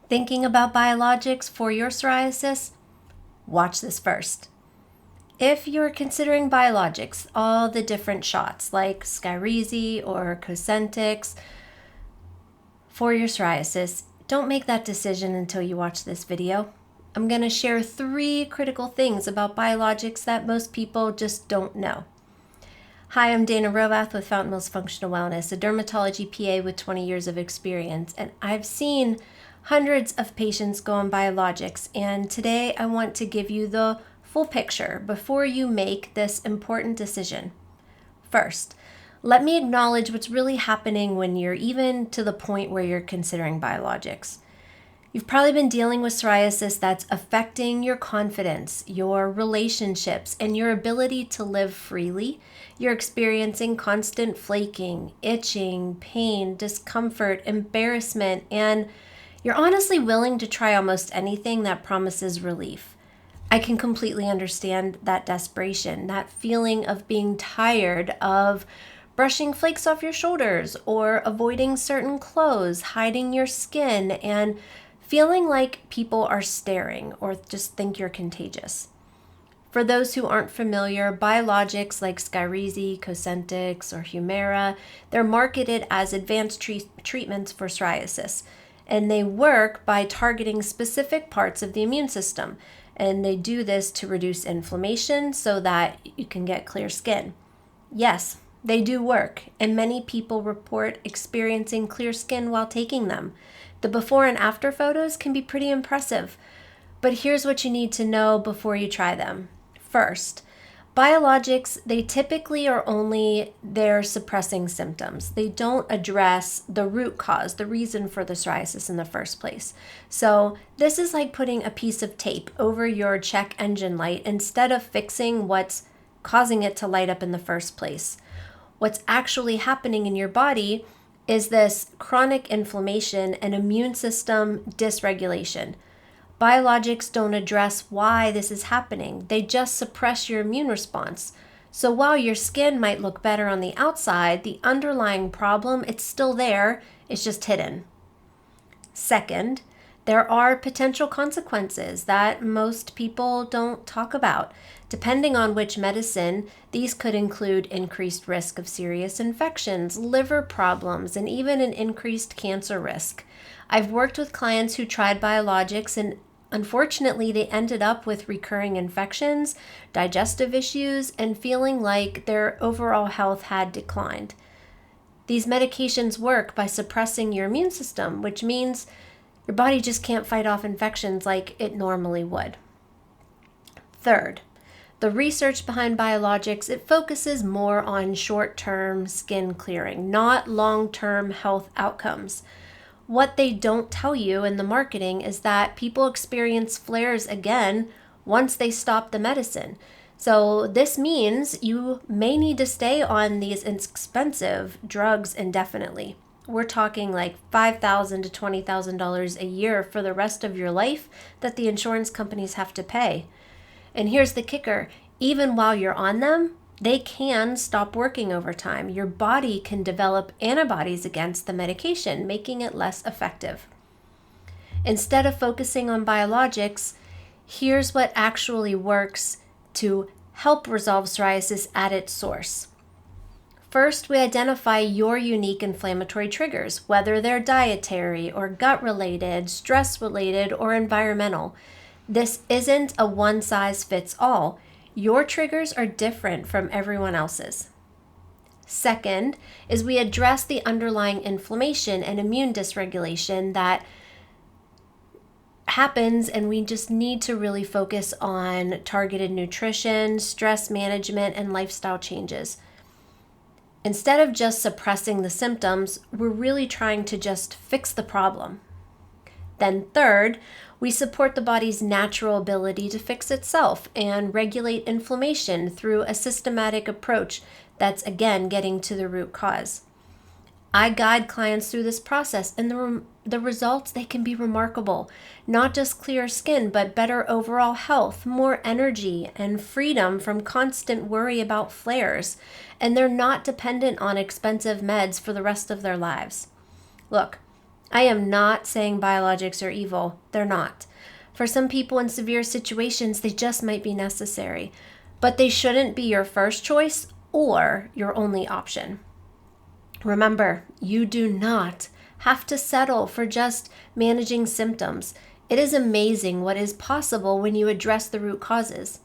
Thinking about biologics for your psoriasis? Watch this first. If you're considering biologics, all the different shots like Skyrizi or Cosentyx for your psoriasis, don't make that decision until you watch this video. I'm going to share 3 critical things about biologics that most people just don't know. Hi, I'm Dayna Hrovath with Fountain Mills Functional Wellness, a dermatology PA with 20 years of experience, and I've seen hundreds of patients go on biologics, and today I want to give you the full picture before you make this important decision. First, let me acknowledge what's really happening when you're even to the point where you're considering biologics. You've probably been dealing with psoriasis that's affecting your confidence, your relationships, and your ability to live freely. You're experiencing constant flaking, itching, pain, discomfort, embarrassment, and you're honestly willing to try almost anything that promises relief. I can completely understand that desperation, that feeling of being tired of brushing flakes off your shoulders or avoiding certain clothes, hiding your skin, and feeling like people are staring or just think you're contagious. For those who aren't familiar, biologics like Skyrizi, Cosentyx, or Humira, they're marketed as advanced treatments for psoriasis, and they work by targeting specific parts of the immune system, and they do this to reduce inflammation so that you can get clear skin. Yes, they do work, and many people report experiencing clear skin while taking them. The before and after photos can be pretty impressive, but here's what you need to know before you try them. First, biologics, they typically are only there suppressing symptoms. They don't address the root cause, the reason for the psoriasis in the first place. So this is like putting a piece of tape over your check engine light instead of fixing what's causing it to light up in the first place. What's actually happening in your body is this chronic inflammation and immune system dysregulation. Biologics don't address why this is happening. They just suppress your immune response. So while your skin might look better on the outside, the underlying problem, it's still there, it's just hidden. Second, there are potential consequences that most people don't talk about. Depending on which medicine, these could include increased risk of serious infections, liver problems, and even an increased cancer risk. I've worked with clients who tried biologics, and unfortunately, they ended up with recurring infections, digestive issues, and feeling like their overall health had declined. These medications work by suppressing your immune system, which means your body just can't fight off infections like it normally would. Third, the research behind biologics, it focuses more on short-term skin clearing, not long-term health outcomes. What they don't tell you in the marketing is that people experience flares again once they stop the medicine. So this means you may need to stay on these expensive drugs indefinitely. We're talking like $5,000 to $20,000 a year for the rest of your life that the insurance companies have to pay. And here's the kicker, even while you're on them, they can stop working over time. Your body can develop antibodies against the medication, making it less effective. Instead of focusing on biologics, here's what actually works to help resolve psoriasis at its source. First, we identify your unique inflammatory triggers, whether they're dietary or gut-related, stress-related, or environmental. This isn't a one-size-fits-all. Your triggers are different from everyone else's. Second is we address the underlying inflammation and immune dysregulation that happens, and we just need to really focus on targeted nutrition, stress management, and lifestyle changes. Instead of just suppressing the symptoms, we're really trying to just fix the problem. Then third, we support the body's natural ability to fix itself and regulate inflammation through a systematic approach that's, again, getting to the root cause. I guide clients through this process, and the results, they can be remarkable. Not just clearer skin, but better overall health, more energy, and freedom from constant worry about flares. And they're not dependent on expensive meds for the rest of their lives. Look, I am not saying biologics are evil. They're not. For some people in severe situations, they just might be necessary, but they shouldn't be your first choice or your only option. Remember, you do not have to settle for just managing symptoms. It is amazing what is possible when you address the root causes.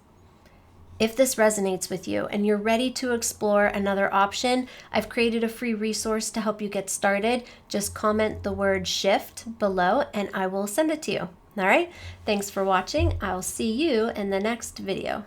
If this resonates with you and you're ready to explore another option, I've created a free resource to help you get started. Just comment the word SHIFT below and I will send it to you. All right? Thanks for watching. I'll see you in the next video.